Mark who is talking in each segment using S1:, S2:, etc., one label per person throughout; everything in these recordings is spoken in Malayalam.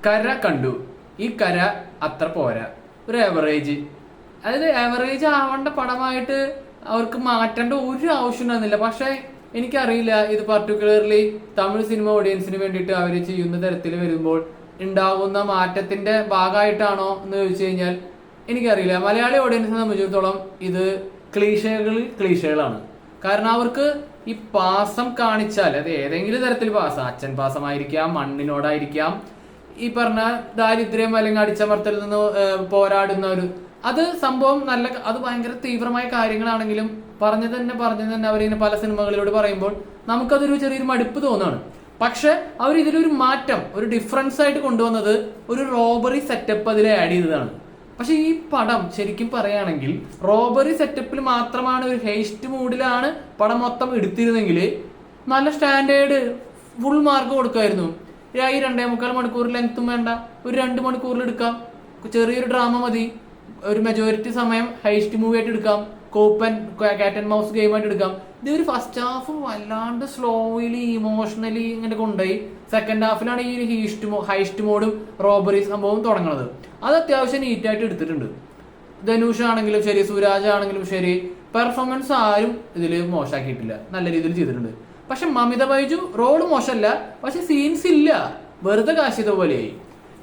S1: കര കണ്ടു. ഈ കര അത്ര പോരാ, ഒരു ആവറേജ്. അതായത് ആവറേജ് ആവേണ്ട പടമായിട്ട് അവർക്ക് മാറ്റേണ്ട ഒരു ആവശ്യം ഉണ്ടായിരുന്നില്ല. പക്ഷെ എനിക്കറിയില്ല ഇത് പർട്ടിക്കുലർലി തമിഴ് സിനിമ ഓഡിയൻസിന് വേണ്ടിയിട്ട് അവർ ചെയ്യുന്ന തരത്തിൽ വരുമ്പോൾ ഉണ്ടാകുന്ന മാറ്റത്തിന്റെ ഭാഗമായിട്ടാണോ എന്ന് ചോദിച്ചു കഴിഞ്ഞാൽ എനിക്കറിയില്ല. മലയാളി ഓഡിയൻസിനെ സംബന്ധിച്ചിടത്തോളം ഇത് ക്ലീഷകളാണ്. കാരണം അവർക്ക് ഈ പാസം കാണിച്ചാൽ അത് ഏതെങ്കിലും തരത്തിൽ പാസം, അച്ഛൻ പാസമായിരിക്കാം, മണ്ണിനോടായിരിക്കാം, ഈ പറഞ്ഞ ദാരിദ്ര്യം അല്ലെങ്കിൽ അടിച്ചമർത്തലിൽ നിന്ന് പോരാടുന്ന ഒരു അത് സംഭവം നല്ല, അത് ഭയങ്കര തീവ്രമായ കാര്യങ്ങളാണെങ്കിലും പറഞ്ഞു തന്നെ അവരിങ്ങനെ പല സിനിമകളിലൂടെ പറയുമ്പോൾ നമുക്കതൊരു ചെറിയൊരു മടുപ്പ് തോന്നുകയാണ്. പക്ഷെ അവർ ഇതിലൊരു മാറ്റം, ഒരു ഡിഫറൻസ് ആയിട്ട് കൊണ്ടുവന്നത് ഒരു റോബറി സെറ്റപ്പ് അതിൽ ആഡ് ചെയ്തതാണ്. പക്ഷെ ഈ പടം ശരിക്കും പറയുകയാണെങ്കിൽ റോബറി സെറ്റപ്പിൽ മാത്രമാണ്, ഒരു ഹേസ്റ്റ് മൂഡിലാണ് പടം മൊത്തം എടുത്തിരുന്നെങ്കിൽ നല്ല സ്റ്റാൻഡേർഡ് ഫുൾ മാർക്ക് കൊടുക്കുമായിരുന്നു. ഈ 2.25 മണിക്കൂർ ലെങ്ത്തും വേണ്ട, ഒരു 2 മണിക്കൂറിൽ എടുക്കാം. ചെറിയൊരു ഡ്രാമ മതി, ഒരു മെജോറിറ്റി സമയം ഹൈസ്റ്റ് മൂവി ആയിട്ട് എടുക്കാം, കോപ്പൻ കാറ്റ് ആൻഡ് മൗസ് ഗെയിം ആയിട്ട് എടുക്കാം. ഇതൊരു ഫസ്റ്റ് ഹാഫ് വല്ലാണ്ട് സ്ലോയിലി ഇമോഷണലി ഇങ്ങനെ കൊണ്ടുപോയി സെക്കൻഡ് ഹാഫിലാണ് ഈ ഹൈസ്റ്റ് മോഡും റോബറി സംഭവം തുടങ്ങുന്നത്. അത് അത്യാവശ്യം നീറ്റായിട്ട് എടുത്തിട്ടുണ്ട്. ധനുഷ് ആണെങ്കിലും ശരി, സുരാജ് ആണെങ്കിലും ശരി, പെർഫോമൻസ് ആരും ഇതിൽ മോശമാക്കിയിട്ടില്ല, നല്ല രീതിയിൽ ചെയ്തിട്ടുണ്ട്. പക്ഷെ മമിത ബൈജു റോള് മോശമല്ല, പക്ഷെ സീൻസ് ഇല്ല, വെറുതെ കാശിത പോലെയായി.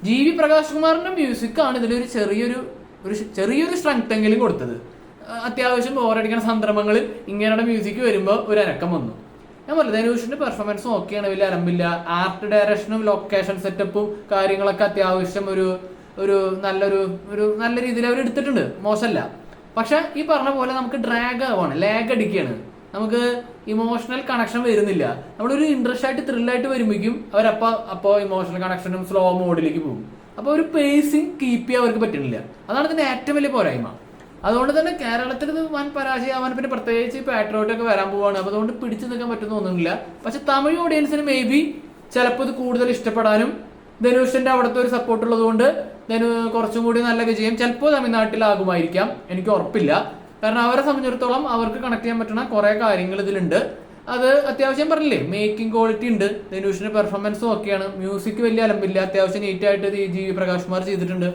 S1: ജി വി പ്രകാശ് കുമാറിന്റെ മ്യൂസിക് ആണ് ഇതിലൊരു ചെറിയൊരു സ്ട്രെങ്ത് എങ്കിലും കൊടുത്തത്. അത്യാവശ്യം ബോറടിക്കുന്ന സന്ദർഭങ്ങളിൽ ഇങ്ങനെയുള്ള മ്യൂസിക് വരുമ്പോൾ ഒരു അനക്കം വന്നു. ഞാൻ പറഞ്ഞു ധനുഷിന്റെ പെർഫോമൻസും ഓക്കെയാണ്, വലിയ അലമ്പില്ല. ആർട്ട് ഡയറക്ഷനും ലൊക്കേഷൻ സെറ്റപ്പും കാര്യങ്ങളൊക്കെ അത്യാവശ്യം ഒരു നല്ല രീതിയിൽ അവർ എടുത്തിട്ടുണ്ട്, മോശമല്ല. പക്ഷെ ഈ പറഞ്ഞ പോലെ നമുക്ക് ഡ്രാഗ് ആവാണ്, ലാഗ് അടിക്കുകയാണ്, നമുക്ക് ഇമോഷണൽ കണക്ഷൻ വരുന്നില്ല. നമ്മളൊരു ഇൻട്രസ്റ്റ് ആയിട്ട് ത്രില്ലായിട്ട് വരുമ്പോഴേക്കും അവരപ്പോൾ ഇമോഷണൽ കണക്ഷനും സ്ലോ മോഡിലേക്ക് പോകും. അപ്പോൾ ഒരു പേസിങ് കീപ്പ് ചെയ്യാൻ അവർക്ക് പറ്റുന്നില്ല. അതാണ് ഇതിന്റെ ഏറ്റവും വലിയ പോരായ്മ. അതുകൊണ്ട് തന്നെ കേരളത്തിൽ ഇത് വൻ പരാജയമാവാൻ, പിന്നെ പ്രത്യേകിച്ച് പാട്രിയോട്ടൊക്കെ വരാൻ പോവാണ്. അപ്പോൾ അതുകൊണ്ട് പിടിച്ചു നിൽക്കാൻ പറ്റുന്ന തോന്നുന്നില്ല. പക്ഷെ തമിഴ് ഓഡിയൻസിന് മേ ബി ചിലപ്പോൾ ഇത് കൂടുതൽ ഇഷ്ടപ്പെടാനും ധനുഷിന്റെ അവിടുത്തെ ഒരു സപ്പോർട്ട് ഉള്ളത് കൊണ്ട് കുറച്ചും കൂടി നല്ല വിജയം ചിലപ്പോൾ തമിഴ്നാട്ടിലാകുമായിരിക്കാം, എനിക്ക് ഉറപ്പില്ല. കാരണം അവരെ സംബന്ധിച്ചിടത്തോളം അവർക്ക് കണക്ട് ചെയ്യാൻ പറ്റുന്ന കുറെ കാര്യങ്ങൾ ഇതിലുണ്ട്. അത് അത്യാവശ്യം പറഞ്ഞില്ലേ, മേക്കിംഗ് ക്വാളിറ്റി ഉണ്ട്, ധനുഷിന്റെ പെർഫോമൻസും ഒക്കെയാണ്, മ്യൂസിക് വലിയ അലമ്പില്ല, അത്യാവശ്യം നീറ്റായിട്ട് ജി വി പ്രകാശ് കുമാർ ചെയ്തിട്ടുണ്ട്.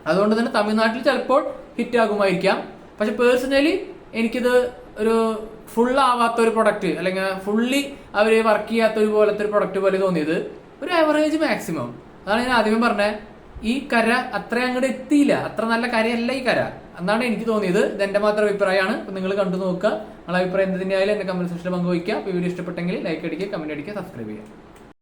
S1: അതുകൊണ്ട് തന്നെ തമിഴ്നാട്ടിൽ ചിലപ്പോൾ ഹിറ്റ് ആകുമായിരിക്കാം. പക്ഷെ പേഴ്സണലി എനിക്കിത് ഒരു ഫുൾ ആവാത്ത ഒരു പ്രൊഡക്റ്റ്, അല്ലെങ്കിൽ ഫുള്ളി അവർ വർക്ക് ചെയ്യാത്ത ഒരു പോലത്തെ ഒരു പ്രൊഡക്റ്റ് പോലെ തോന്നിയത്. ഒരു ആവറേജ് മാക്സിമം. അതാണ് ഞാൻ ആദ്യമേ പറഞ്ഞത്, ഈ കര അത്ര അങ്ങോട്ട് എത്തിയില്ല, അത്ര നല്ല കരയല്ല ഈ കര എന്നാണ് എനിക്ക് തോന്നിയത്. ഇതെന്റെ മാത്രം അഭിപ്രായമാണ്. നിങ്ങൾ കണ്ടു നോക്കുക. നിങ്ങളുടെ അഭിപ്രായം എന്ത് തന്നെയായാലും എന്റെ കമന്റ് സെക്ഷനിൽ പങ്കുവയ്ക്കുക. വീഡിയോ ഇഷ്ടപ്പെട്ടെങ്കിൽ ലൈക്ക് അടിക്കുക, കമന്റ് അടിക്കുക, സബ്സ്ക്രൈബ് ചെയ്യുക.